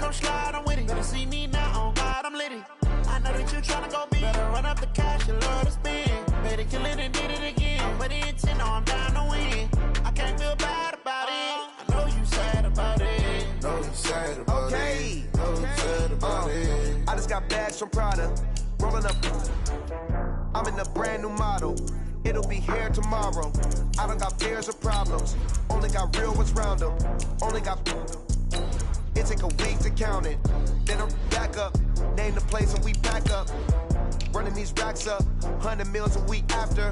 come slide, I'm with it. Better see me now, on God, I'm litty. I know that you tryna go big. Better run up the cash, you love to spend. Better kill it and did it again. But the intent, no, I'm down to win. I can't feel bad about it. I know you sad about it. Know you sad about it. Know you sad about it. I just got bags from Prada. Rolling up. I'm in a brand new model. It'll be here tomorrow. I don't got fears or problems. Only got real ones round them. Only got. It take a week to count it. Then I'm back up. Name the place and we back up. Running these racks up. 100 meals a week after.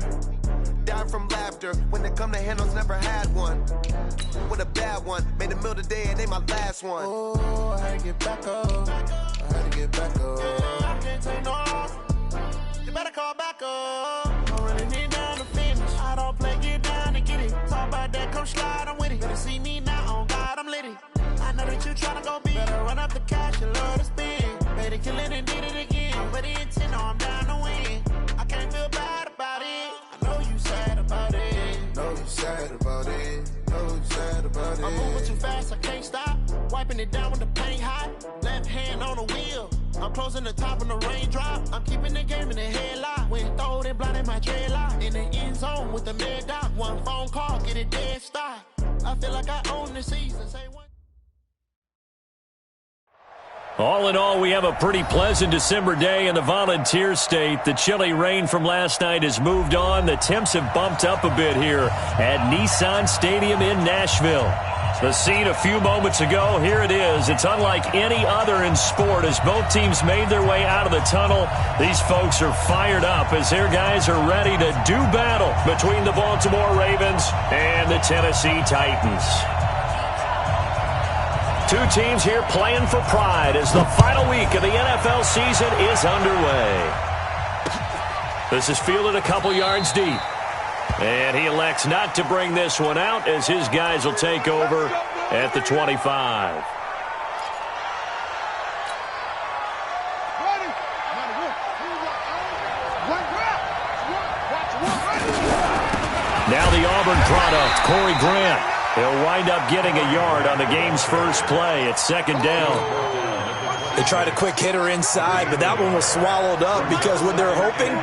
Dying from laughter. When it come to handles, never had one. With a bad one. Made a meal today and they my last one. Oh, I had to get back up. I had to get back up. Yeah, I can't take no off. You better call back up. I'm running it down to finish. I don't play, get down to get it. Talk about that, come slide, I'm with it. Better see me now, on God, I'm litty. I know that you tryna go big. Better run up the cash, you love to spend. Better kill it and did it again. But the intent, no, I'm down to win. I can't feel bad about it. I know you sad about it. Know you sad about it. Know you sad about it. I'm moving too fast, I can't stop. Wiping it down with the paint hot. Left hand on the wheel. I'm closing the top of the raindrop. I'm keeping the game in the headlock. When throwed and blinded my dreadlock. In the end zone with the mid dot. One phone call, get it dead stop. I feel like I own the season. Say what? All in all, we have a pretty pleasant December day in the Volunteer State. The chilly rain from last night has moved on. The temps have bumped up a bit here at Nissan Stadium in Nashville. The scene a few moments ago, here it is. It's unlike any other in sport as both teams made their way out of the tunnel. These folks are fired up as their guys are ready to do battle between the Baltimore Ravens and the Tennessee Titans. Two teams here playing for pride as the final week of the NFL season is underway. This is fielded a couple yards deep. And he elects not to bring this one out as his guys will take over at the 25. Now the Auburn product, Corey Grant. He'll wind up getting a yard on the game's first play. It's second down. They tried a quick hitter inside, but that one was swallowed up because what they're hoping,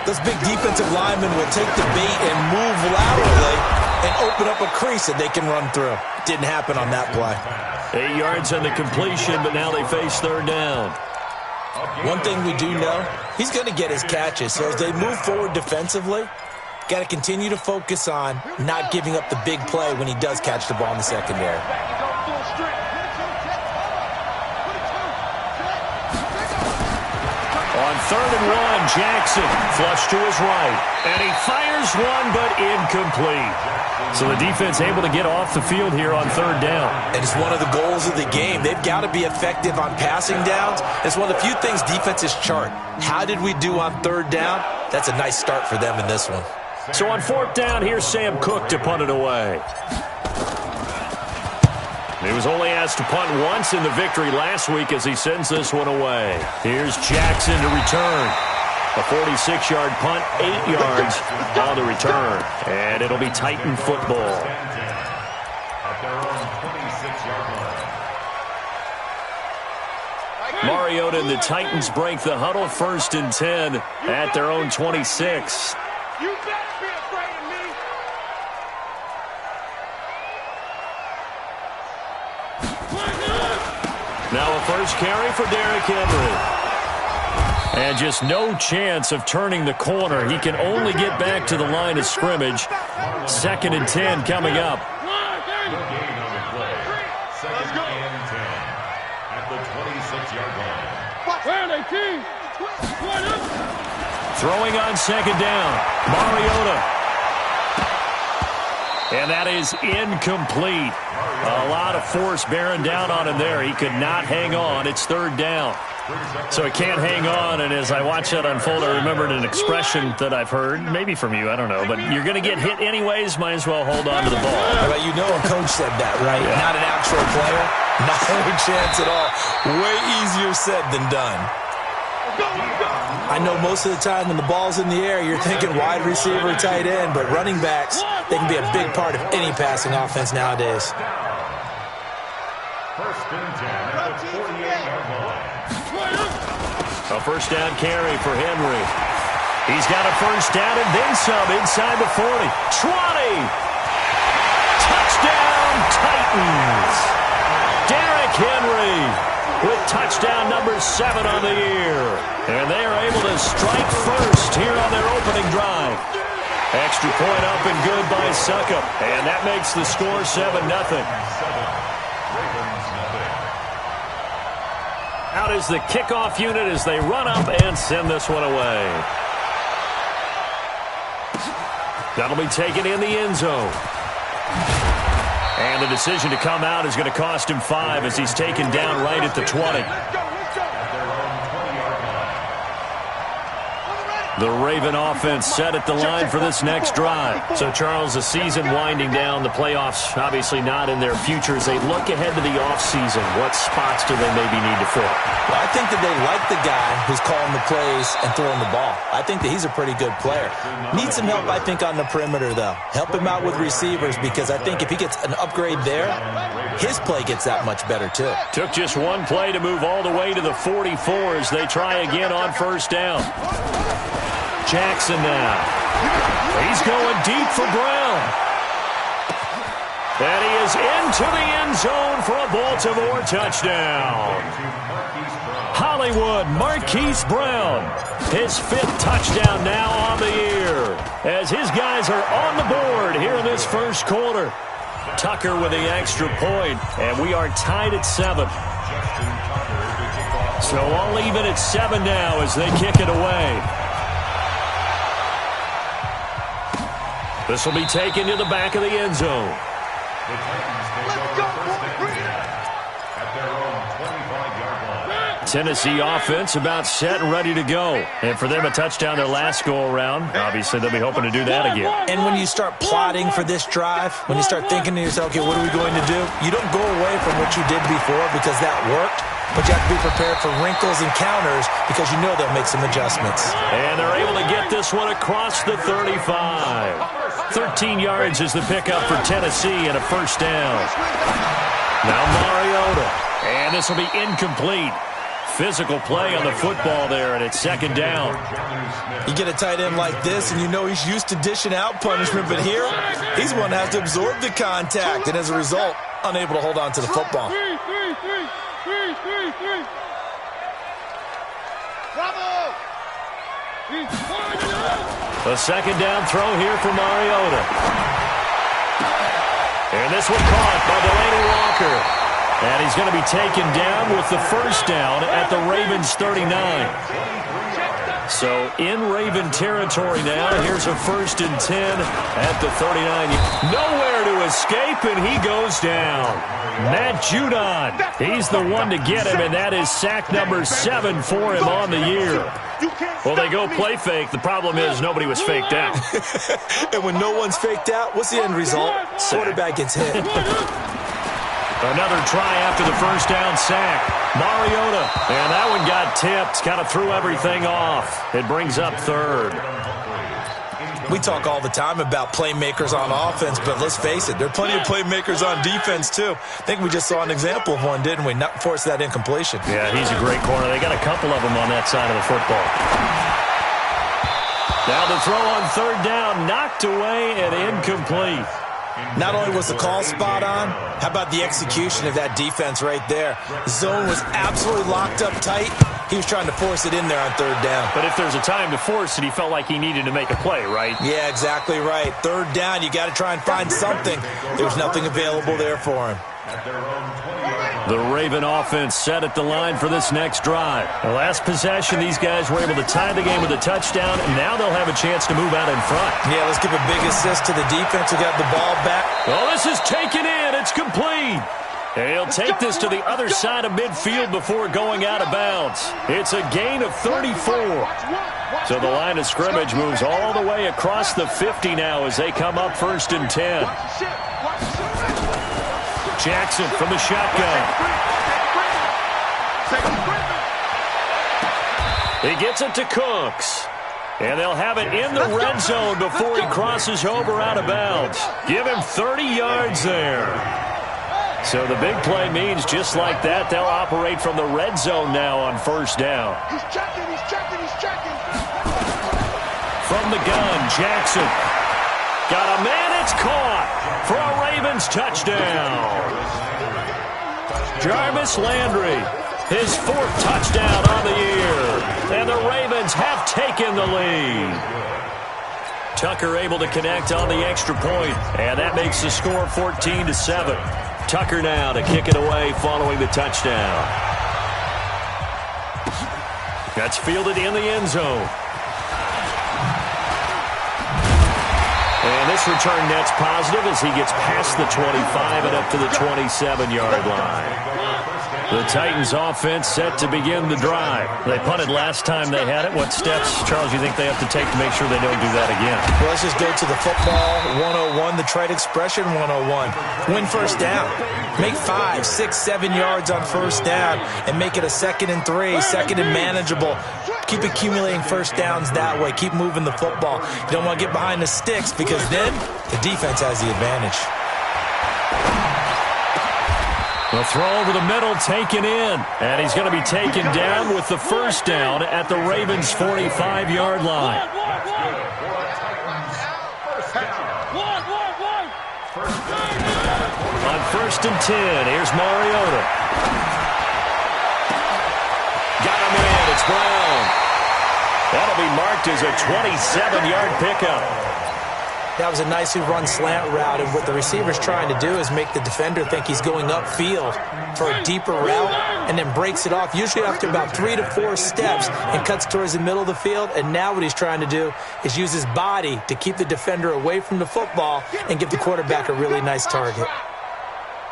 those big defensive linemen will take the bait and move laterally and open up a crease that they can run through. Didn't happen on that play. 8 yards on the completion, but now they face third down. One thing we do know, he's going to get his catches. So as they move forward defensively, got to continue to focus on not giving up the big play when he does catch the ball in the secondary. On 3rd and 1, Jackson flush to his right. And he fires one, but incomplete. So the defense able to get off the field here on 3rd down. And it's one of the goals of the game. They've got to be effective on passing downs. It's one of the few things defenses chart. How did we do on 3rd down? That's a nice start for them in this one. So on 4th down, here's Sam Cook to punt it away. He was only asked to punt once in the victory last week as he sends this one away. Here's Jackson to return. A 46-yard punt, 8 yards on the return. And it'll be Titan football. Mariota and the Titans break the huddle, 1st and 10 at their own 26. Now a first carry for Derrick Henry. And just no chance of turning the corner. He can only get back to the line of scrimmage. 2nd and 10 coming up. Throwing on 2nd down. Mariota. And that is incomplete. A lot of force bearing down on him there. He could not hang on. It's 3rd down. So he can't hang on, and as I watch that unfold, I remembered an expression that I've heard, maybe from you, I don't know, but you're going to get hit anyways, might as well hold on to the ball. But you know a coach said that, right? Yeah. Not an actual player. Not a chance at all. Way easier said than done. I know most of the time when the ball's in the air, you're thinking wide receiver, tight end, but running backs, they can be a big part of any passing offense nowadays. First and 10 at the 48-yard line. A first down carry for Henry. He's got a first down and then some inside the 40. 20. Touchdown, Titans. Derrick Henry with touchdown number 7 on the year. And they are able to strike first here on their opening drive. Extra point up and good by Succop. And that makes the score 7-0. Out is the kickoff unit as they run up and send this one away. That'll be taken in the end zone. And the decision to come out is going to cost him 5 as he's taken down right at the 20. The Raven offense set at the line for this next drive. So, Charles, the season winding down, the playoffs obviously not in their future. As they look ahead to the offseason, what spots do they maybe need to fill? Well, I think that they like the guy who's calling the plays and throwing the ball. I think that he's a pretty good player. Needs some help, I think, on the perimeter, though. Help him out with receivers because I think if he gets an upgrade there, his play gets that much better, too. Took just one play to move all the way to the 44 as they try again on first down. Jackson now. He's going deep for Brown. And he is into the end zone for a Baltimore touchdown. Hollywood Marquise Brown. His 5th touchdown now on the year as his guys are on the board here in this first quarter. Tucker with the extra point, and we are tied at 7. So all even at 7 now as they kick it away. This will be taken to the back of the end zone. Let's go, at their own 25-yard line. Tennessee offense about set and ready to go. And for them, a touchdown their last go-around. Obviously, they'll be hoping to do that again. And when you start plotting for this drive, when you start thinking to yourself, okay, what are we going to do? You don't go away from what you did before because that worked. But you have to be prepared for wrinkles and counters because you know they'll make some adjustments. And they're able to get this one across the 35. 13 yards is the pickup for Tennessee and a first down. Now Mariota. And this will be incomplete. Physical play on the football there, and it's second down. You get a tight end like this, and you know he's used to dishing out punishment, but here, he's one that has to absorb the contact, and as a result, unable to hold on to the football. Bravo! A second down throw here for Mariota. And this one caught by Delaney Walker. And he's going to be taken down with the first down at the Ravens 39. So in Raven territory now. Here's a 1st and 10 at the 39. Nowhere to escape, and he goes down. Matt Judon, he's the one to get him, and that is sack number 7 for him on the year. Well, they go play fake. The problem is nobody was faked out. And when no one's faked out, what's the end result? Quarterback gets hit. Another try after the first down sack. Mariota, and that one got tipped. Kind of threw everything off. It brings up 3rd. We talk all the time about playmakers on offense, but let's face it, there are plenty of playmakers on defense, too. I think we just saw an example of one, didn't we? Not force that incompletion. Yeah, he's a great corner. They got a couple of them on that side of the football. Now the throw on 3rd down, knocked away and incomplete. Not only was the call spot on, how about the execution of that defense right there? The zone was absolutely locked up tight. He was trying to force it in there on 3rd down. But if there's a time to force it, he felt like he needed to make a play, right? Yeah, exactly right. 3rd down, you got to try and find something. There's nothing available there for him. The Raven offense set at the line for this next drive. The last possession, these guys were able to tie the game with a touchdown, and now they'll have a chance to move out in front. Yeah, let's give a big assist to the defense who got the ball back. Well, this is taken in. It's complete. And he'll take this to the other side of midfield before going out of bounds. It's a gain of 34. So the line of scrimmage moves all the way across the 50 now as they come up 1st and 10. Jackson from the shotgun. He gets it to Cooks. And they'll have it in the red zone before he crosses over out of bounds. Give him 30 yards there. So the big play means just like that, they'll operate from the red zone now on first down. He's checking. From the gun, Jackson. Got a man, it's caught for a Ravens touchdown. Jarvis Landry, his 4th touchdown on the year. And the Ravens have taken the lead. Tucker able to connect on the extra point, and that makes the score 14-7. Tucker now to kick it away following the touchdown. That's fielded in the end zone. And this return net's positive as he gets past the 25 and up to the 27-yard line. The Titans offense set to begin the drive. They punted last time they had it. What steps, Charles, you think they have to take to make sure they don't do that again? Well, let's just go to the football 101, the trite expression 101. Win first down. Make 5, 6, 7 yards on first down and make it a 2nd and 3, 2nd and manageable. Keep accumulating first downs that way. Keep moving the football. You don't want to get behind the sticks because then the defense has the advantage. The throw over the middle, taken in. And he's going to be taken down with the first down at the Ravens' 45-yard line. On 1st and 10, here's Mariota. Got him in, it's Brown. That'll be marked as a 27-yard pickup. That was a nicely run slant route, and what the receiver's trying to do is make the defender think he's going upfield for a deeper route and then breaks it off, usually after about 3 to 4 steps, and cuts towards the middle of the field. And now what he's trying to do is use his body to keep the defender away from the football and give the quarterback a really nice target.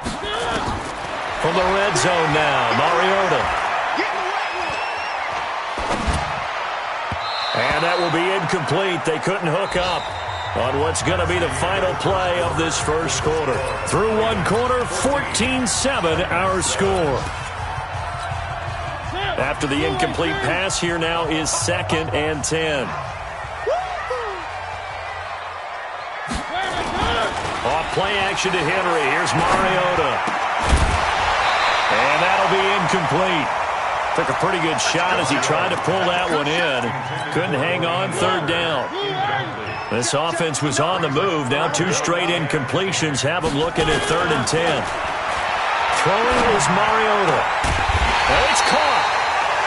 From the red zone now, Mariota. And that will be incomplete. They couldn't hook up on what's going to be the final play of this first quarter. Through one quarter, 14-7 our score. After the incomplete pass, here now is 2nd and 10. Off play action to Henry. Here's Mariota. And that'll be incomplete. Took a pretty good shot as he tried to pull that one in. Couldn't hang on, 3rd down. This offense was on the move. Now 2 straight incompletions have them looking at 3rd and 10. Throwing is Mariota. And it's caught.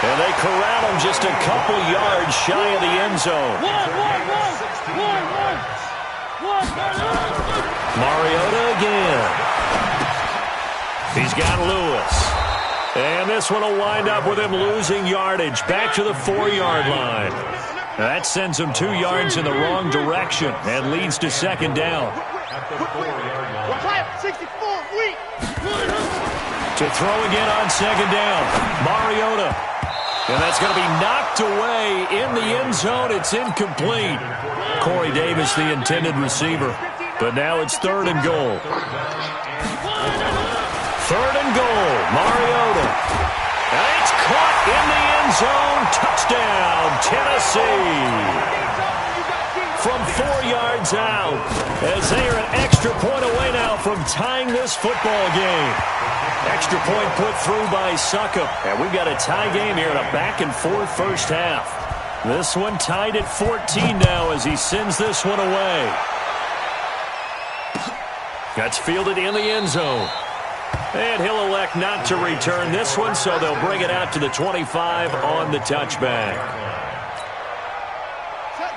And they corral him just a couple yards shy of the end zone. Mariota again. He's got Lewis. And this one will wind up with him losing yardage back to the 4-yard line. That sends him 2 yards in the wrong direction and leads to 2nd down. To throw again on 2nd down. Mariota. And that's going to be knocked away in the end zone. It's incomplete. Corey Davis, the intended receiver. But now it's 3rd and goal. 3rd and goal. Mariota. And it's caught in the end zone. Touchdown, Tennessee. From 4 yards out, as they are an extra point away now from tying this football game. Extra point put through by Succop. And we've got a tie game here in a back-and-forth first half. This one tied at 14 now as he sends this one away. That's fielded in the end zone. And he'll elect not to return this one, so they'll bring it out to the 25 on the touchback.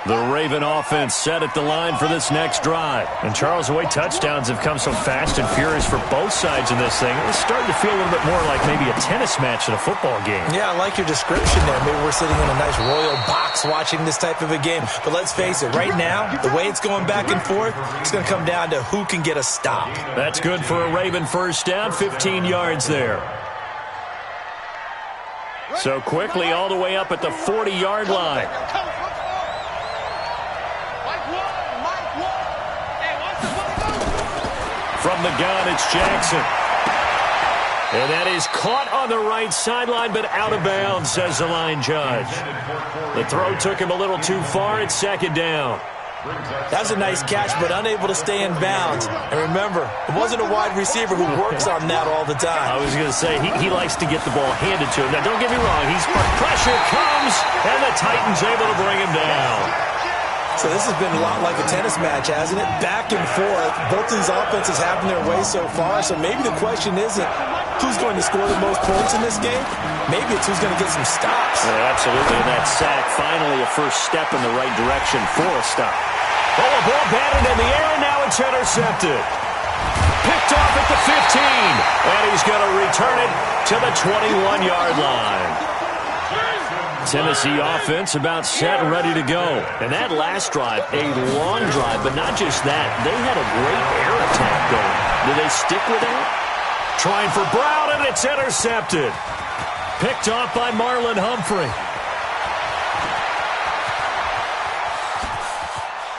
The Raven offense set at the line for this next drive. And Charles, the way touchdowns have come so fast and furious for both sides in this thing, it's starting to feel a little bit more like maybe a tennis match in a football game. Yeah, I like your description there. Maybe we're sitting in a nice royal box watching this type of a game. But let's face it, right now, the way it's going back and forth, it's going to come down to who can get a stop. That's good for a Raven first down, 15 yards there. So quickly all the way up at the 40-yard line. From the gun, it's Jackson. And that is caught on the right sideline, but out of bounds, says the line judge. The throw took him a little too far. It's 2nd down. That's a nice catch, but unable to stay in bounds. And remember, it wasn't a wide receiver who works on that all the time. I was going to say, he likes to get the ball handed to him. Now, don't get me wrong. Pressure comes, and the Titans able to bring him down. So this has been a lot like a tennis match, hasn't it? Back and forth. Both of these offenses having their way so far. So maybe the question isn't who's going to score the most points in this game. Maybe it's who's going to get some stops. Yeah, absolutely. And that sack, finally a first step in the right direction for a stop. Oh, a ball batted in the air, and now it's intercepted. Picked off at the 15, and he's going to return it to the 21-yard line. Tennessee offense about set and ready to go. And that last drive, a long drive, but not just that. They had a great air attack going. Did they stick with that? Trying for Brown, and it's intercepted. Picked off by Marlon Humphrey.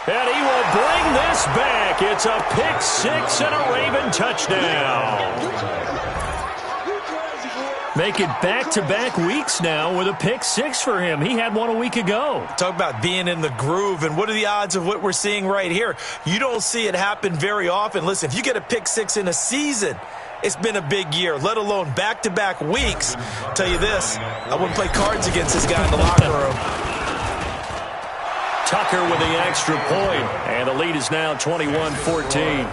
And he will bring this back. It's a pick six and a Raven touchdown. Make it back-to-back weeks now with a pick six for him. He had one a week ago. Talk about being in the groove, and what are the odds of what we're seeing right here? You don't see it happen very often. Listen, if you get a pick six in a season, it's been a big year, let alone back-to-back weeks. I'll tell you this, I wouldn't play cards against this guy in the locker room. Tucker with the extra point, and the lead is now 21-14.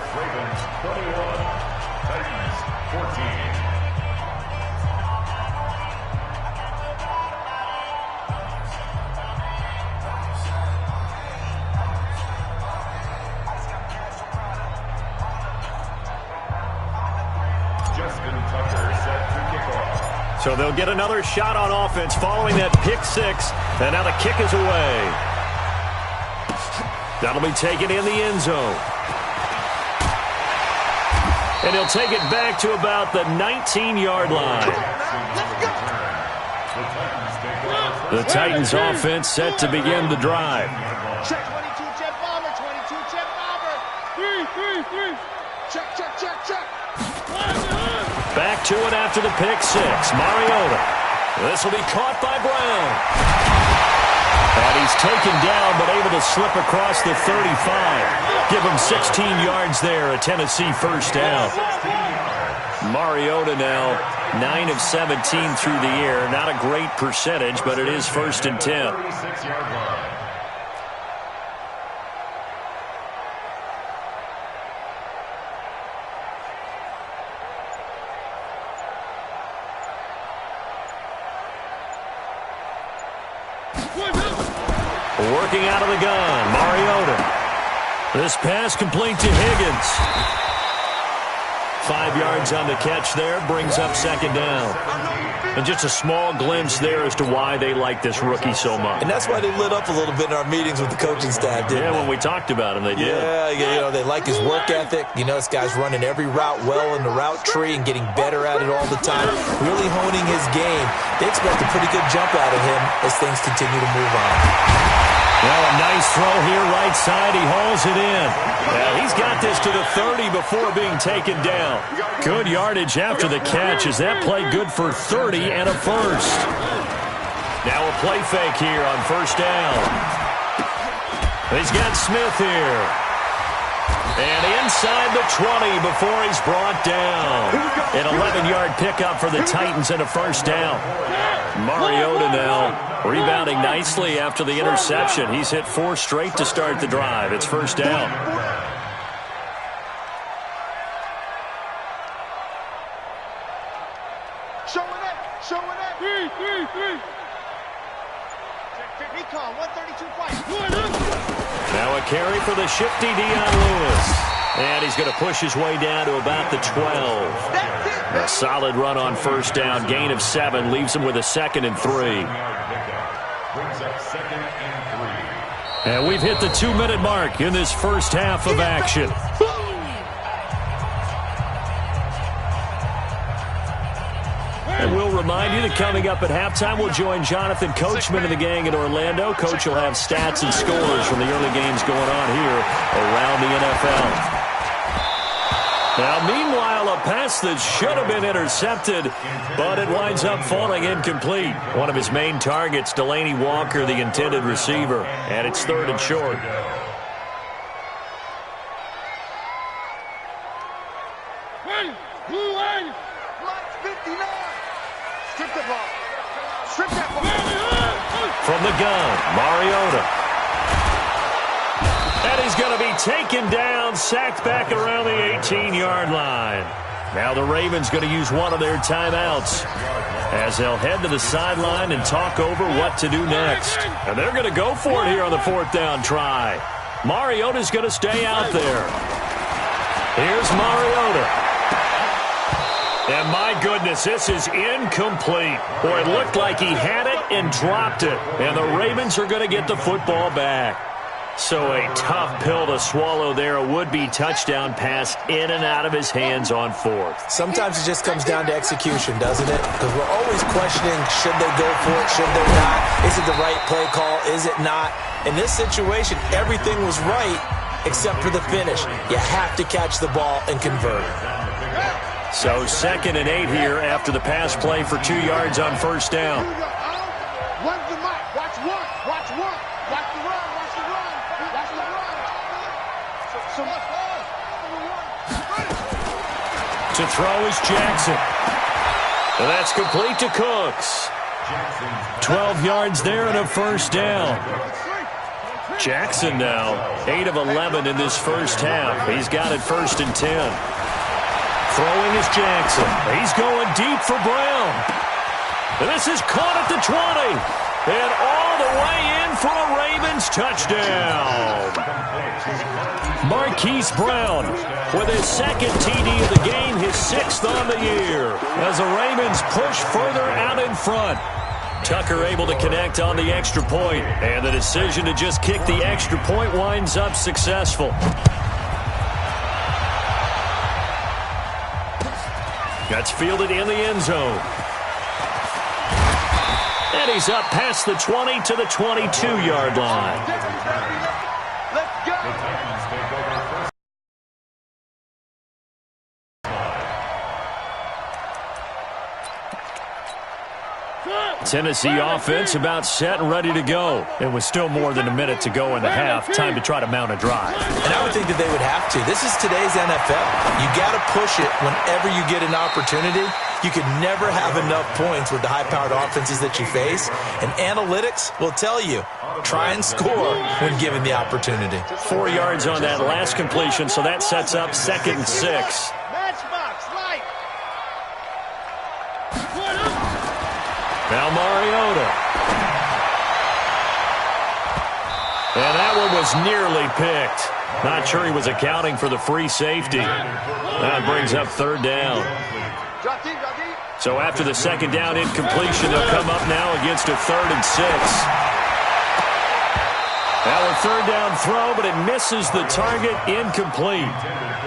So they'll get another shot on offense following that pick six, and now the kick is away. That'll be taken in the end zone. And he'll take it back to about the 19-yard line. The Titans offense set to begin the drive. Check 22, check bomber, 22, check bomber. 3. Check. Back to it after the pick six. Mariota. This will be caught by Brown. And he's taken down, but able to slip across the 35. Give him 16 yards there, a Tennessee first down. Mariota now 9 of 17 through the air. Not a great percentage, but it is 1st and 10. Working out of the gun, Mariota. This pass complete to Higgins. 5 yards on the catch there, brings up 2nd down. And just a small glimpse there as to why they like this rookie so much. And that's why they lit up a little bit in our meetings with the coaching staff, didn't they? Yeah, when we talked about him, they did. Yeah, you know, they like his work ethic. You know, this guy's running every route well in the route tree and getting better at it all the time, really honing his game. They expect a pretty good jump out of him as things continue to move on. Well, a nice throw here, right side. He hauls it in. Yeah, he's got this to the 30 before being taken down. Good yardage after the catch. Is that play good for 30 and a first? Now a play fake here on 1st down. He's got Smith here. And inside the 20 before he's brought down. An 11-yard pickup for the Titans and a 1st down. Mariota now rebounding nicely after the interception. He's hit 4 straight to start the drive. It's 1st down. Showing it. 3. Check recon, 132 fight. Now a carry for the shifty Dion Lewis. And he's going to push his way down to about the 12. A solid run on 1st down. Gain of 7 leaves him with a 2nd and 3. And we've hit the 2-minute mark in this first half of action. And we'll remind you that coming up at halftime, we'll join Jonathan Coachman and the gang in Orlando. Coach will have stats and scores from the early games going on here around the NFL. Now, meanwhile, a pass that should have been intercepted, but it winds up falling incomplete. One of his main targets, Delaney Walker, the intended receiver, and it's 3rd and short. Strip the ball. Strip that ball. From the gun, Mariota. And he's going to be taken down, sacked back around the 18-yard line. Now the Ravens going to use one of their timeouts as they'll head to the sideline and talk over what to do next. And they're going to go for it here on the fourth down try. Mariota's going to stay out there. Here's Mariota. And my goodness, this is incomplete. Boy, it looked like he had it and dropped it. And the Ravens are going to get the football back. So a tough pill to swallow there. A would-be touchdown pass in and out of his hands on fourth. Sometimes it just comes down to execution, doesn't it? Because we're always questioning, should they go for it, should they not? Is it the right play call? Is it not? In this situation, everything was right except for the finish. You have to catch the ball and convert. So 2nd and 8 here after the pass play for 2 yards on first down. One's the mic. Watch one. Watch one. Watch the run. Watch the run. Watch the run. To throw is Jackson. And that's complete to Cooks. 12 yards there and a first down. Jackson now 8 of 11 in this first half. He's got it 1st and 10. Throwing is Jackson. He's going deep for Brown. And this is caught at the 20. And all the way in for a Ravens touchdown. Marquise Brown with his 2nd TD of the game, his 6th on the year. As the Ravens push further out in front. Tucker able to connect on the extra point. And the decision to just kick the extra point winds up successful. That's fielded in the end zone. And he's up past the 20 to the 22-yard line. Let's go. Tennessee offense about set and ready to go. It was still more than a minute to go in the half. Time to try to mount a drive. And I would think that they would have to. This is today's NFL. You got to push it whenever you get an opportunity. You could never have enough points with the high-powered offenses that you face. And analytics will tell you, try and score when given the opportunity. 4 yards on that last completion, so that sets up 2nd and 6. Matchbox, light. Now Mariota. And that one was nearly picked. Not sure he was accounting for the free safety. That brings up 3rd down. So after the 2nd down incompletion, they'll come up now against a 3rd and 6. Now a 3rd down throw, but it misses the target, incomplete.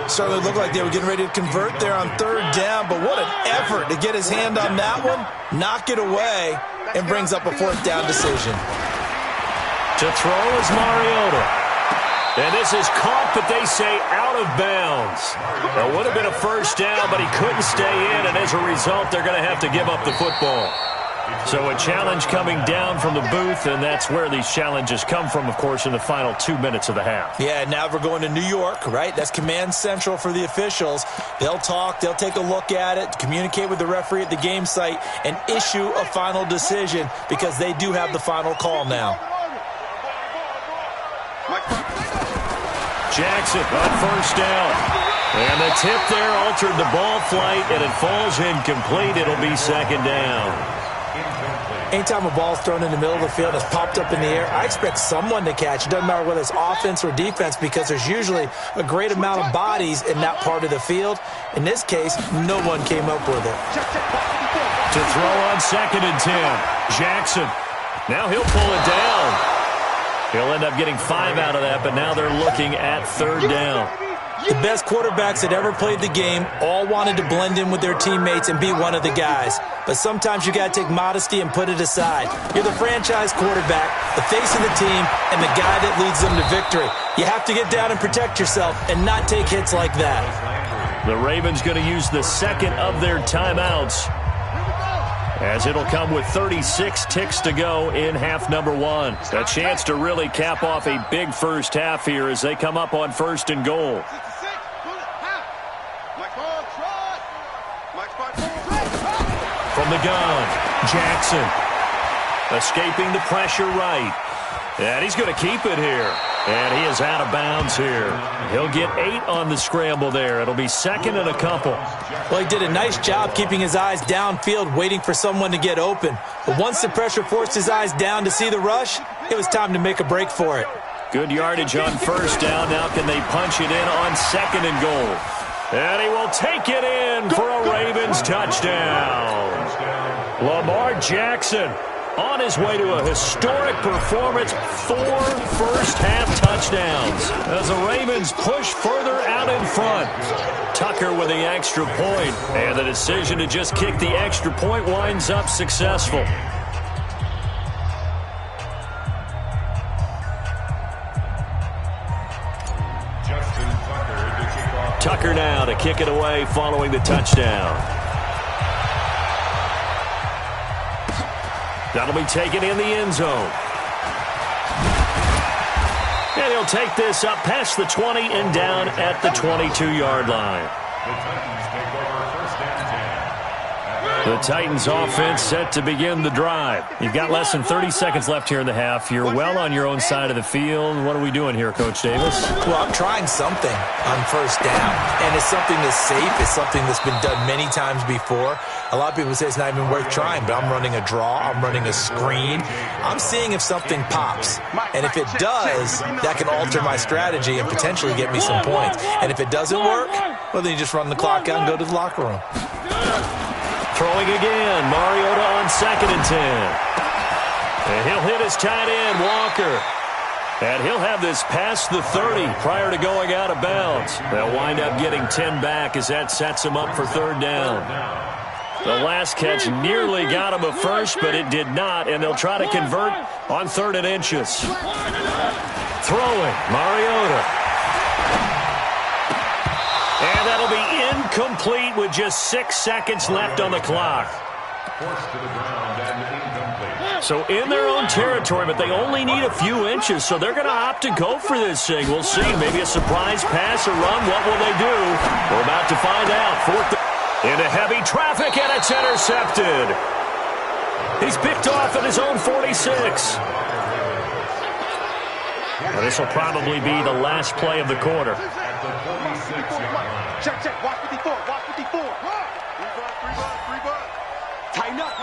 Certainly looked like they were getting ready to convert there on 3rd down, but what an effort to get his hand on that one, knock it away, and brings up a 4th down decision. To throw is Mariota. And this is caught, but they say out of bounds. It would have been a first down, but he couldn't stay in, and as a result, they're going to have to give up the football. So a challenge coming down from the booth, and that's where these challenges come from, of course, in the final 2 minutes of the half. Yeah, now we're going to New York, right? That's command central for the officials. They'll talk, they'll take a look at it, communicate with the referee at the game site, and issue a final decision because they do have the final call now. Jackson on first down. And the tip there altered the ball flight, and it falls incomplete. It'll be 2nd down. Anytime a ball's thrown in the middle of the field and it's popped up in the air, I expect someone to catch. It doesn't matter whether it's offense or defense because there's usually a great amount of bodies in that part of the field. In this case, no one came up with it. To throw on 2nd and 10. Jackson. Now he'll pull it down. He'll end up getting 5 out of that, but now they're looking at 3rd down. The best quarterbacks that ever played the game all wanted to blend in with their teammates and be one of the guys. But sometimes you got to take modesty and put it aside. You're the franchise quarterback, the face of the team, and the guy that leads them to victory. You have to get down and protect yourself and not take hits like that. The Ravens going to use the 2nd of their timeouts, as it'll come with 36 ticks to go in half number 1. A chance to really cap off a big first half here as they come up on 1st and goal. From the gun, Jackson. Escaping the pressure right. And he's going to keep it here. And he is out of bounds here. He'll get 8 on the scramble there. It'll be second and a couple. Well, he did a nice job keeping his eyes downfield, waiting for someone to get open. But once the pressure forced his eyes down to see the rush, it was time to make a break for it. Good yardage on first down. Now can they punch it in on second and goal? And he will take it in for a Ravens touchdown. Lamar Jackson on his way to a historic performance, 4 first-half touchdowns as the Ravens push further out in front. Tucker with the extra point, and the decision to just kick the extra point winds up successful. Tucker now to kick it away following the touchdown. That'll be taken in the end zone. And he'll take this up past the 20 and down at the 22-yard line. The Titans offense set to begin the drive. You've got less than 30 seconds left here in the half. You're well on your own side of the field. What are we doing here, Coach Davis? Well, I'm trying something on first down, and it's something that's safe. It's something that's been done many times before. A lot of people say it's not even worth trying, but I'm running a draw. I'm running a screen. I'm seeing if something pops, and if it does, that can alter my strategy and potentially get me some points. And if it doesn't work, well, then you just run the clock out and go to the locker room. Throwing again, Mariota on 2nd and 10. And he'll hit his tight end, Walker. And he'll have this past the 30 prior to going out of bounds. They'll wind up getting 10 back as that sets him up for 3rd down. The last catch nearly got him a first, but it did not, and they'll try to convert on 3rd and inches. Throwing, Mariota. And that'll be incomplete with just 6 seconds left on the clock. So in their own territory, but they only need a few inches, so they're going to opt to go for this thing. We'll see. Maybe a surprise pass or run. What will they do? We're about to find out. 4th into heavy traffic, and it's intercepted. He's picked off at his own 46. Well, this will probably be the last play of the quarter. Check, check. Watch 54. Watch 54. Tighten up.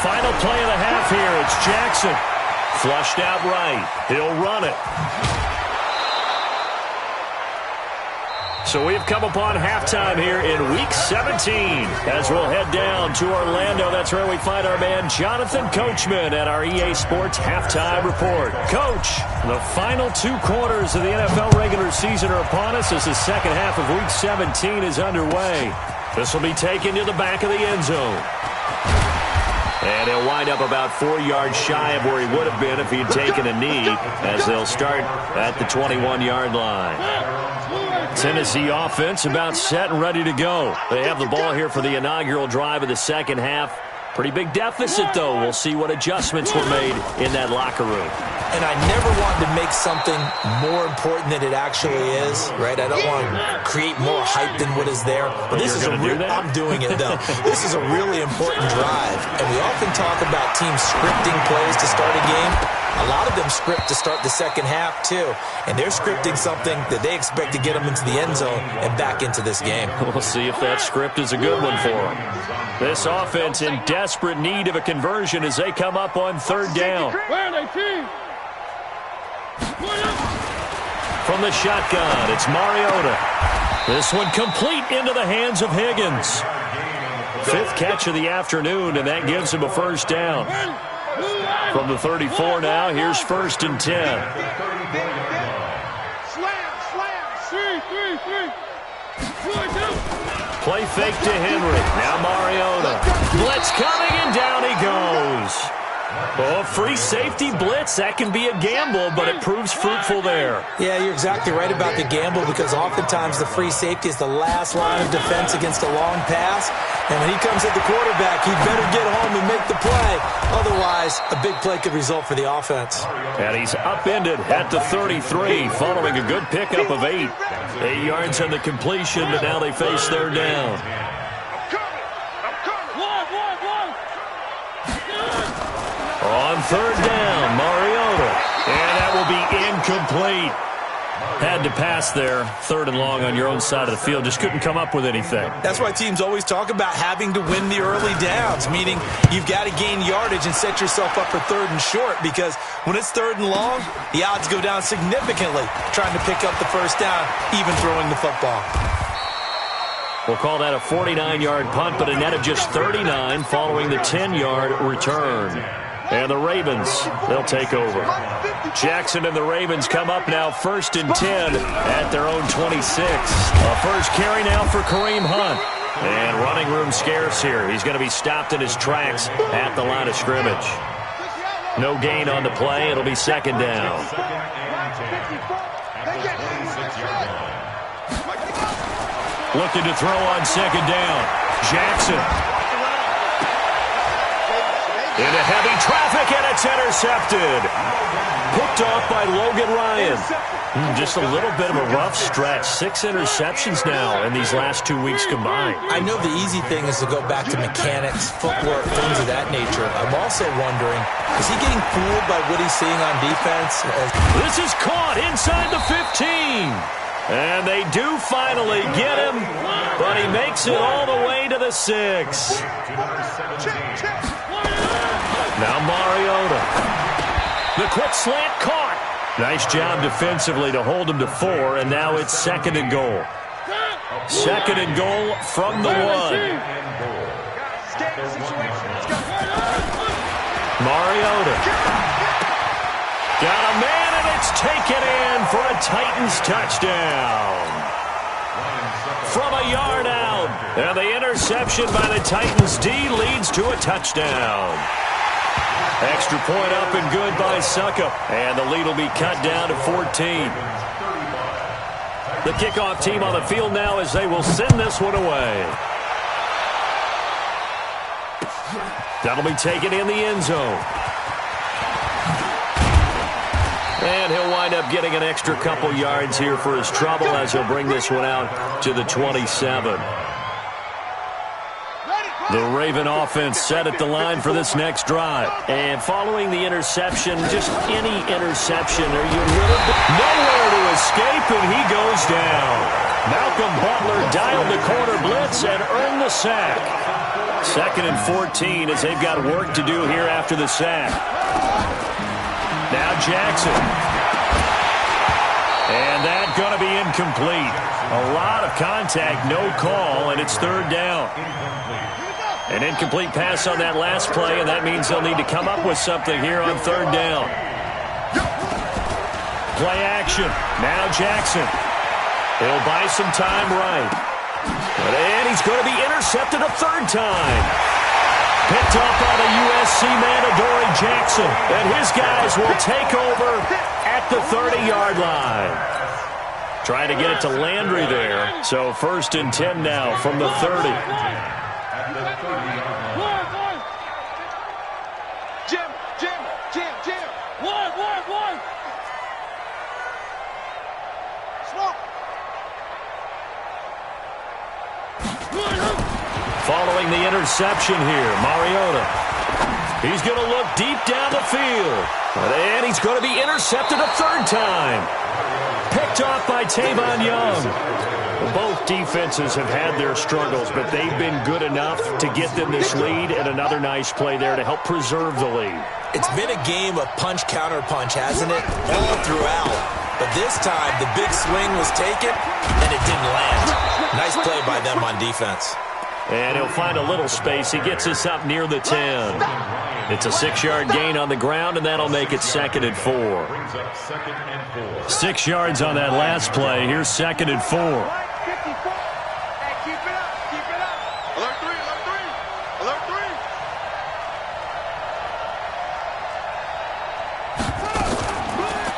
Final play of the half here. It's Jackson. Flushed out right. He'll run it. So we've come upon halftime here in Week 17 as we'll head down to Orlando. That's where we find our man Jonathan Coachman at our EA Sports Halftime Report. Coach, the final 2 quarters of the NFL regular season are upon us as the second half of Week 17 is underway. This will be taken to the back of the end zone. And he'll wind up about 4 yards shy of where he would have been if he had taken a knee as they'll start at the 21-yard line. Tennessee offense about set and ready to go. They have the ball here for the inaugural drive of the second half. Pretty big deficit, though. We'll see what adjustments were made in that locker room. And I never wanted to make something more important than it actually is, right? I don't want to create more hype than what is there. But this is I'm doing it, though. This is a really important drive. And we often talk about teams scripting plays to start a game. A lot of them script to start the second half, too. And they're scripting something that they expect to get them into the end zone and back into this game. We'll see if that script is a good one for them. This offense in desperate need of a conversion as they come up on 3rd down. From the shotgun, it's Mariota. This one complete into the hands of Higgins. 5th catch of the afternoon, and that gives him a first down. From the 34 now, here's 1st and 10. Play fake to Henry. Now Mariota. Blitz coming, and down he goes. Oh, free safety blitz. That can be a gamble, but it proves fruitful there. Yeah, you're exactly right about the gamble because oftentimes the free safety is the last line of defense against a long pass. And when he comes at the quarterback, he better get home and make the play. Otherwise, a big play could result for the offense. And he's upended at the 33 following a good pickup of 8. 8 yards on the completion, but now they face their down. On third down, Mariota. And that will be incomplete. Had to pass there, 3rd and long on your own side of the field. Just couldn't come up with anything. That's why teams always talk about having to win the early downs, meaning you've got to gain yardage and set yourself up for 3rd and short because when it's 3rd and long, the odds go down significantly trying to pick up the first down, even throwing the football. We'll call that a 49-yard punt, but a net of just 39 following the 10-yard return. And the Ravens, they'll take over. Jackson and the Ravens come up now 1st and 10 at their own 26. A first carry now for Kareem Hunt. And running room scarce here. He's going to be stopped in his tracks at the line of scrimmage. No gain on the play. It'll be 2nd down. Looking to throw on 2nd down. Jackson. Into heavy traffic, and it's intercepted. Picked off by Logan Ryan. Just a little bit of a rough stretch. 6 interceptions now in these last 2 weeks combined. I know the easy thing is to go back to mechanics, footwork, things of that nature. I'm also wondering, is he getting fooled by what he's seeing on defense? This is caught inside the 15. And they do finally get him, but he makes it all the way to the 6. Now Mariota. The quick slant caught. Nice job defensively to hold him to 4, and now it's 2nd and goal. 2nd and goal from the 1. Mariota. Got a man, and it's taken in for a Titans touchdown. From a yard out. And the interception by the Titans D leads to a touchdown. Extra point up and good by Suckup. And the lead will be cut down to 14. The kickoff team on the field now as they will send this one away. That'll be taken in the end zone. And he'll wind up getting an extra couple yards here for his trouble as he'll bring this one out to the 27. The Raven offense set at the line for this next drive. And following the interception, just any interception, are you nowhere to escape, and he goes down. Malcolm Butler dialed the corner blitz and earned the sack. 2nd and 14 as they've got work to do here after the sack. Now Jackson. And that's going to be incomplete. A lot of contact, no call, and it's 3rd down. An incomplete pass on that last play, and that means they'll need to come up with something here on 3rd down. Play action. Now Jackson. He'll buy some time right. And he's going to be intercepted a 3rd time. Picked up by the USC man, Adoree Jackson. And his guys will take over at the 30-yard line. Trying to get it to Landry there. So 1st and 10 now from the 30. Following the interception here, Mariota. He's going to look deep down the field. And he's going to be intercepted a 3rd time. Picked off by Tavon Young. Both defenses have had their struggles, but they've been good enough to get them this lead, and another nice play there to help preserve the lead. It's been a game of punch-counter-punch, hasn't it? All throughout. But this time, the big swing was taken, and it didn't land. Nice play by them on defense. And he'll find a little space. He gets us up near the 10. It's a 6-yard gain on the ground, and that'll make it 2nd and 4. 6 yards on that last play. Here's 2nd and 4.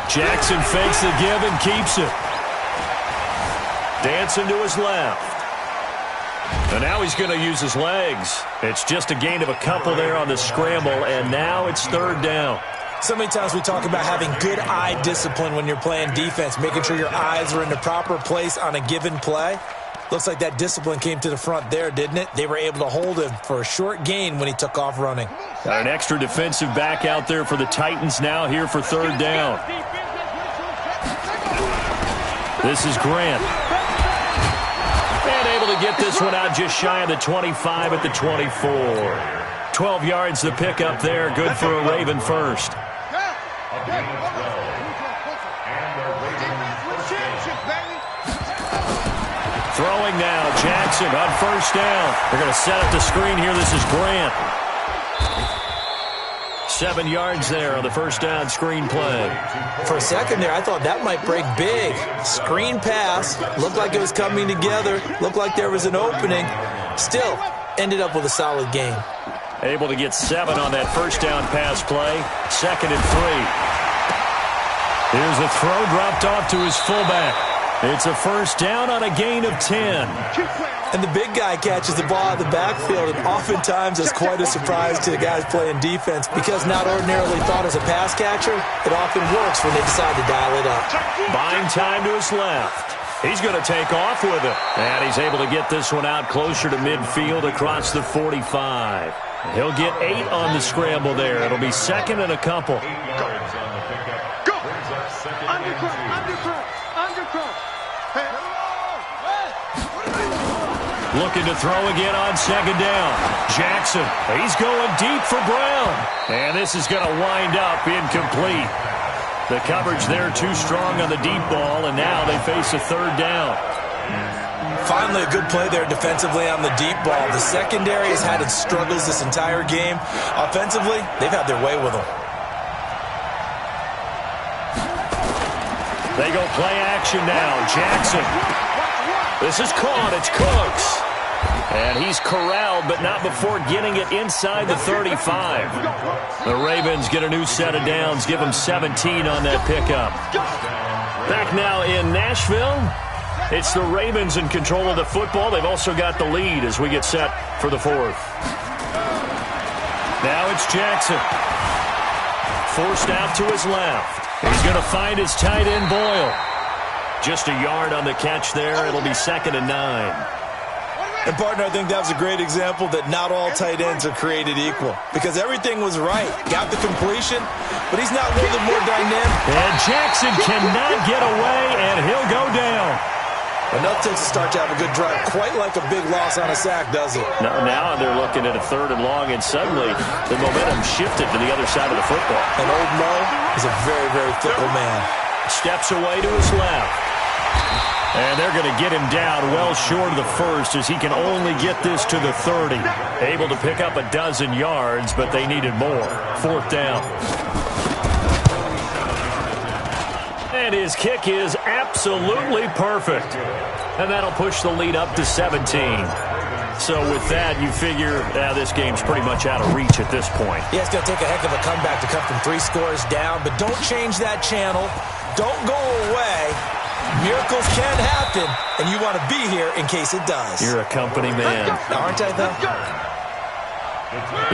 Jackson fakes the give and keeps it. Dancing to his left. And now he's going to use his legs. It's just a gain of a couple there on the scramble, and now it's third down. So many times we talk about having good eye discipline when you're playing defense, making sure your eyes are in the proper place on a given play. Looks like that discipline came to the front there, didn't it? They were able to hold him for a short gain when he took off running. Got an extra defensive back out there for the Titans now here for third down. This is Grant. And able to get this one out just shy of the 25 at the 24. 12 yards the pickup there. Good for a Raven first. Throwing now, Jackson on first down. They're going to set up the screen here. This is Grant. 7 yards there on the first down screen play. For a second there, I thought that might break big. Screen pass. Looked like it was coming together. Looked like there was an opening. Still, ended up with a solid game. Able to get 7 on that first down pass play. 2nd and 3. Here's a throw dropped off to his fullback. It's a first down on a gain of 10. And the big guy catches the ball out of the backfield, and oftentimes it's quite a surprise to the guys playing defense because not ordinarily thought as a pass catcher, it often works when they decide to dial it up. Buying time to his left. He's going to take off with it. And he's able to get this one out closer to midfield across the 45. He'll get 8 on the scramble there. It'll be 2nd and a couple. Go! Undercut! Looking to throw again on 2nd down. Jackson, he's going deep for Brown. And this is going to wind up incomplete. The coverage there too strong on the deep ball, and now they face a third down. Finally, a good play there defensively on the deep ball. The secondary has had its struggles this entire game. Offensively, they've had their way with them. They go play action now. Jackson. This is caught. It's Cooks. And he's corralled, but not before getting it inside the 35. The Ravens get a new set of downs, give them 17 on that pickup. Back now in Nashville, it's the Ravens in control of the football. They've also got the lead as we get set for the 4th. Now it's Jackson. Forced out to his left. He's going to find his tight end, Boyle. Just a yard on the catch there. It'll be 2nd and 9. And, partner, I think that was a great example that not all tight ends are created equal because everything was right. Got the completion, but he's not a little bit more dynamic. And Jackson cannot get away, and he'll go down. Enough takes to start to have a good drive. Quite like a big loss on a sack, does it? Now they're looking at a 3rd and long, and suddenly the momentum shifted to the other side of the football. And old Mo is a very, very fickle man. Steps away to his left. And they're going to get him down well short of the 1st as he can only get this to the 30. Able to pick up a dozen yards, but they needed more. 4th down. And his kick is absolutely perfect. And that'll push the lead up to 17. So with that, you figure this game's pretty much out of reach at this point. Yeah, it's going to take a heck of a comeback to come from 3 scores down, but don't change that channel. Don't go away. Miracles can happen, and you want to be here in case it does. You're a company man. Aren't I, though?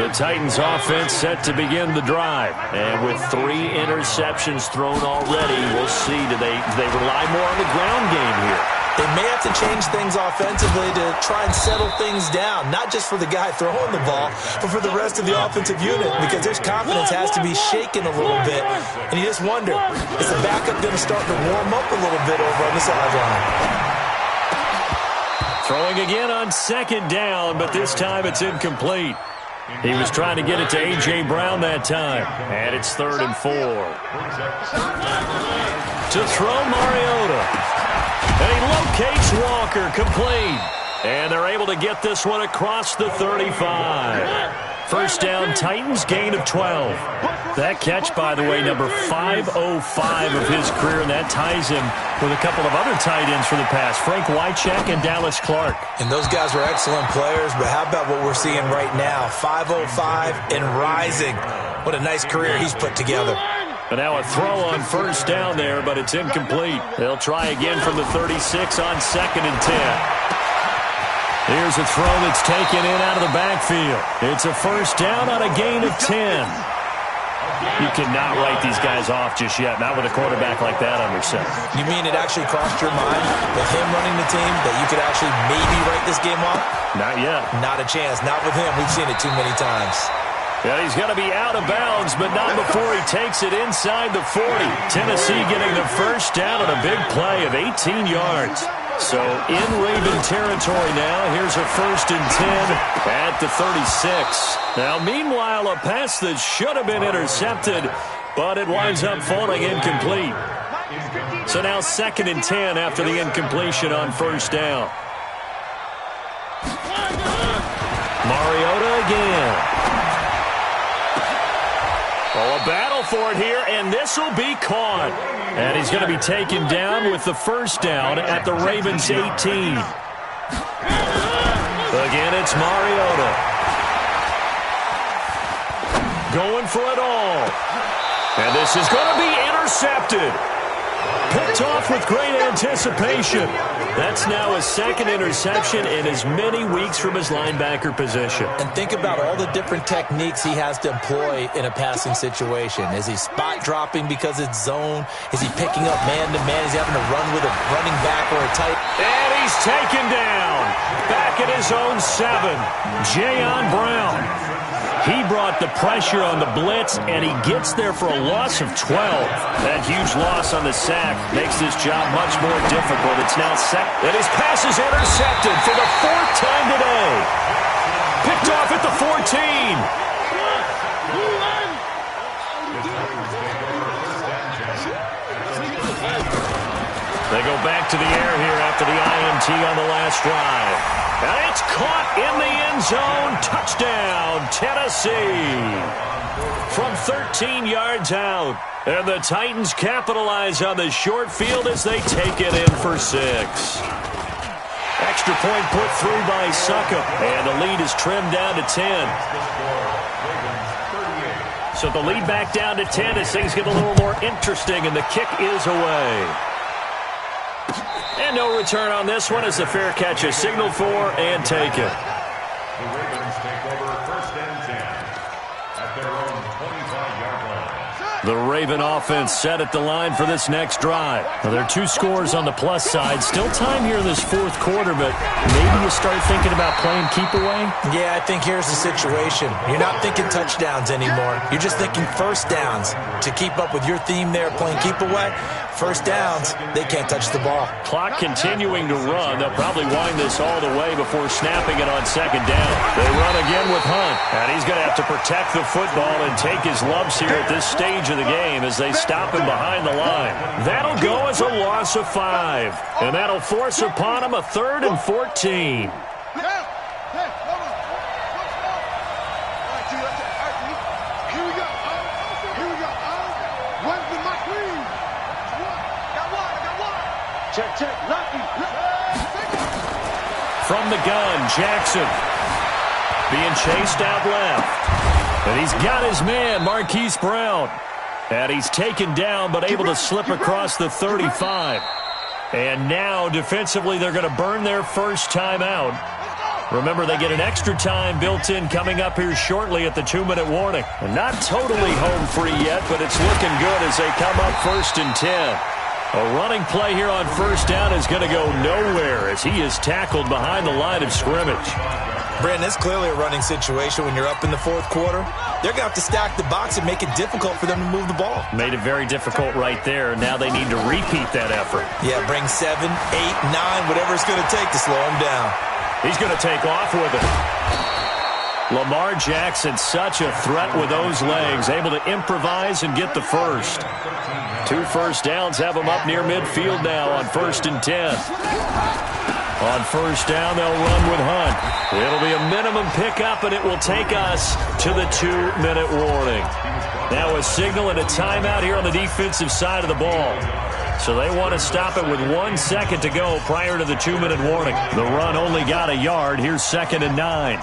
The Titans offense set to begin the drive. And with 3 interceptions thrown already, we'll see. Do they rely more on the ground game here? They may have to change things offensively to try and settle things down, not just for the guy throwing the ball, but for the rest of the offensive unit, because their confidence has to be shaken a little bit. And you just wonder, is the backup going to start to warm up a little bit over on the sideline? Throwing again on 2nd down, but this time it's incomplete. He was trying to get it to A.J. Brown that time. And it's 3rd and 4. To throw Mariota. And he locates Walker, complete. And they're able to get this one across the 35. First down, Titans, gain of 12. That catch, by the way, number 505 of his career, and that ties him with a couple of other tight ends for the pass, Frank Wycheck and Dallas Clark. And those guys were excellent players, but how about what we're seeing right now? 505 and rising. What a nice career he's put together. And now a throw on first down there, but it's incomplete. They'll try again from the 36 on 2nd and 10. Here's a throw that's taken in out of the backfield. It's a first down on a gain of 10. You cannot write these guys off just yet, not with a quarterback like that under center. You mean it actually crossed your mind with him running the team that you could actually maybe write this game off? Not yet. Not a chance. Not with him. We've seen it too many times. Yeah, he's going to be out of bounds, but not before he takes it inside the 40. Tennessee getting the first down on a big play of 18 yards. So in Raven territory now, here's a 1st and 10 at the 36. Now, meanwhile, a pass that should have been intercepted, but it winds up falling incomplete. So now 2nd and 10 after the incompletion on first down. Mariota again. Oh, a battle for it here, and this will be caught. And he's going to be taken down with the first down at the Ravens' 18. Again, it's Mariota. Going for it all. And this is going to be intercepted. Picked off with great anticipation. That's now his 2nd interception in as many weeks from his linebacker position. And think about all the different techniques he has to employ in a passing situation. Is he spot dropping because it's zone? Is he picking up man-to-man? Is he having to run with a running back or a tight? And he's taken down. Back at his own 7. Jayon Brown. He brought the pressure on the blitz, and he gets there for a loss of 12. That huge loss on the sack makes this job much more difficult. It's now and his pass is intercepted for the 4th time today. Picked off at the 14. They go back to the air here after the INT on the last drive. And it's caught in the end zone. Touchdown, Tennessee. From 13 yards out. And the Titans capitalize on the short field as they take it in for 6. Extra point put through by Succop. And the lead is trimmed down to 10. So the lead back down to 10 as things get a little more interesting, and the kick is away. And no return on this one as the fair catch is signaled for and taken. The Ravens take over 1st and 10 at their own 25-yard line. The Raven offense set at the line for this next drive. Now, there are 2 scores on the plus side. Still time here in this 4th quarter, but maybe you start thinking about playing keep away? Yeah, I think here's the situation. You're not thinking touchdowns anymore. You're just thinking first downs. To keep up with your theme there, playing keep away, first downs, they can't touch the ball. Clock continuing to run. They'll probably wind this all the way before snapping it on 2nd down. They run again with Hunt, and he's going to have to protect the football and take his lumps here at this stage of the game as they stop him behind the line. That'll go as a loss of 5, and that'll force upon him a 3rd and 14. From the gun, Jackson being chased out left. And he's got his man, Marquise Brown. And he's taken down but able to slip across the 35. And now defensively they're going to burn their first time out. Remember, they get an extra time built in coming up here shortly at the 2-minute warning. And not totally home free yet, but it's looking good as they come up 1st and 10. A running play here on first down is going to go nowhere as he is tackled behind the line of scrimmage. Brandon, it's clearly a running situation when you're up in the 4th quarter. They're going to have to stack the box and make it difficult for them to move the ball. Made it very difficult right there. Now they need to repeat that effort. Yeah, bring 7, 8, 9, whatever it's going to take to slow him down. He's going to take off with it. Lamar Jackson, such a threat with those legs, able to improvise and get the first. 2 first downs have him up near midfield now on 1st and 10. On first down, they'll run with Hunt. It'll be a minimum pickup, and it will take us to the 2-minute warning. Now a signal and a timeout here on the defensive side of the ball. So they want to stop it with 1 second to go prior to the 2-minute warning. The run only got a yard. Here's 2nd and 9.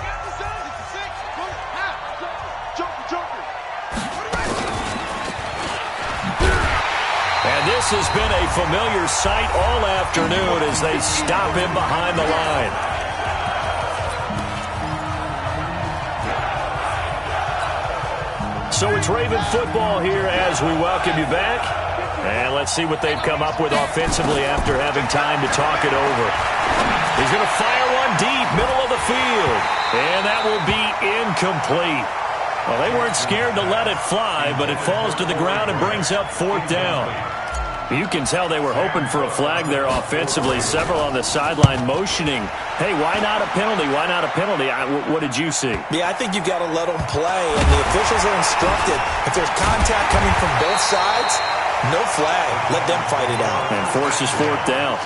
has been a familiar sight all afternoon as they stop him behind the line. So it's Raven football here as we welcome you back. And let's see what they've come up with offensively after having time to talk it over. He's going to fire one deep, middle of the field. And that will be incomplete. Well, they weren't scared to let it fly, but it falls to the ground and brings up 4th down. You can tell they were hoping for a flag there offensively. Several on the sideline motioning, hey, why not a penalty? Why not a penalty? What did you see? Yeah, I think you've got to let them play, and the officials are instructed. If there's contact coming from both sides, no flag. Let them fight it out. And forces 4th down.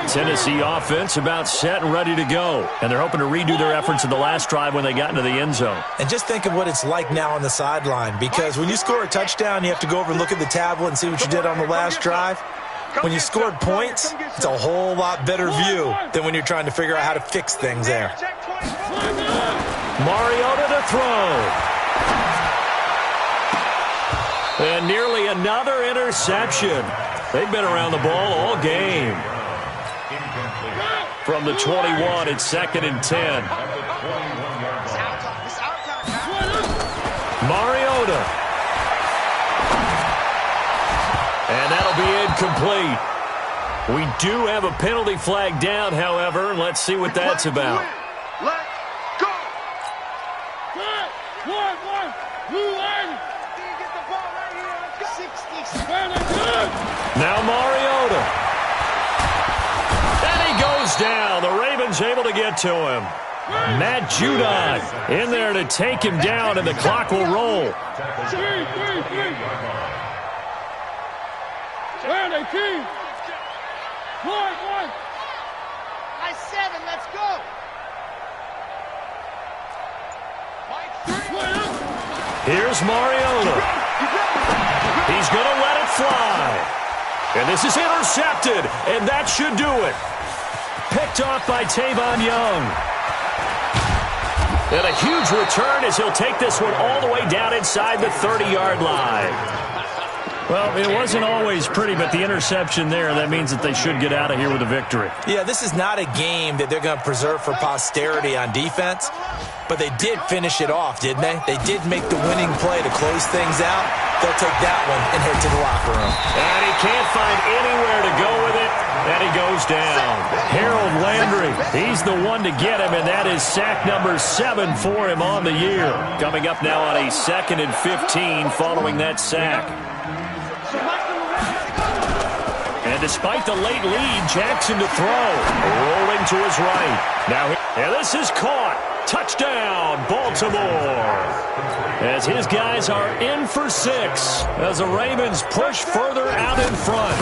Tennessee offense about set and ready to go. And they're hoping to redo their efforts in the last drive when they got into the end zone. And just think of what it's like now on the sideline, because when you score a touchdown, you have to go over and look at the tablet and see what you did on the last drive. When you scored points, it's a whole lot better view than when you're trying to figure out how to fix things there. Mariota to throw. And nearly another interception. They've been around the ball all game. From the 21, it's 2nd and 10. Mariota. And that'll be incomplete. We do have a penalty flag down, however. Let's see what that's about. Let's go. Now Mariota. And he goes down. The Ravens able to get to him. Matt Judon in there to take him down, and the clock will roll. Nice 7, let's go. Here's Mariota. He's going to let it fly. And this is intercepted, and that should do it. Picked off by Tavon Young. And a huge return as he'll take this one all the way down inside the 30-yard line. Well, it wasn't always pretty, but the interception there, that means that they should get out of here with a victory. Yeah, this is not a game that they're going to preserve for posterity on defense, but they did finish it off, didn't they? They did make the winning play to close things out. They'll take that one and head to the locker room. And he can't find anywhere to go with it, and he goes down. Harold Landry, he's the one to get him, and that is sack number 7 for him on the year. Coming up now on a 2nd and 15 following that sack. And despite the late lead, Jackson to throw. Rolling to his right. Now, and this is caught. Touchdown, Baltimore. As his guys are in for 6. As the Ravens push further out in front.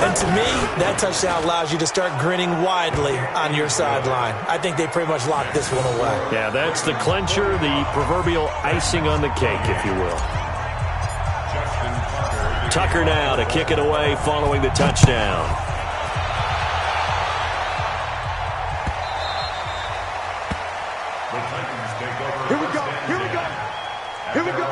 And to me, that touchdown allows you to start grinning widely on your sideline. I think they pretty much locked this one away. Yeah, that's the clincher, the proverbial icing on the cake, if you will. Tucker now to kick it away following the touchdown. Here we go, here we go, here we go.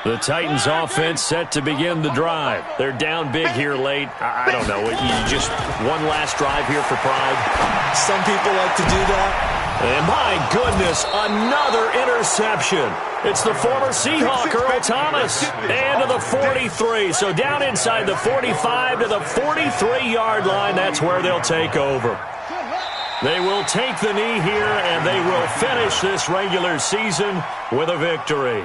The Titans offense set to begin the drive. They're down big here late. I don't know. You just one last drive here for pride. Some people like to do that. And my goodness, another interception. It's the former Seahawk, Earl Thomas, and to the 43. So down inside the 45 to the 43-yard line. That's where they'll take over. They will take the knee here, and they will finish this regular season with a victory.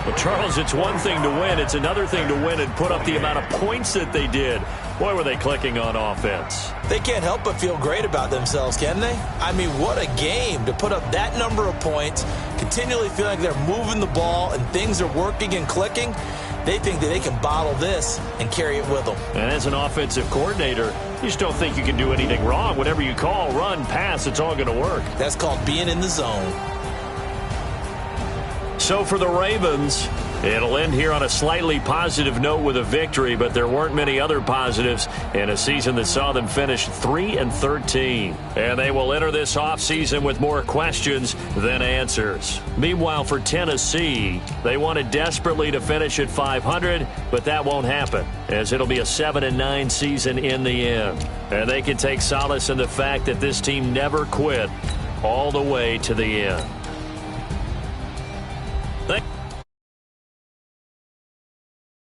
Well, Charles, it's one thing to win. It's another thing to win and put up the amount of points that they did. Boy, were they clicking on offense. They can't help but feel great about themselves, can they? I mean, what a game to put up that number of points, continually feel like they're moving the ball and things are working and clicking. They think that they can bottle this and carry it with them. And as an offensive coordinator, you just don't think you can do anything wrong. Whatever you call, run, pass, it's all going to work. That's called being in the zone. So for the Ravens, It'll end here on a slightly positive note with a victory, but there weren't many other positives in a season that saw them finish 3-13. And they will enter this offseason with more questions than answers. Meanwhile, for Tennessee, they wanted desperately to finish at 500, but that won't happen, as it'll be a 7-9 season in the end. And they can take solace in the fact that this team never quit all the way to the end.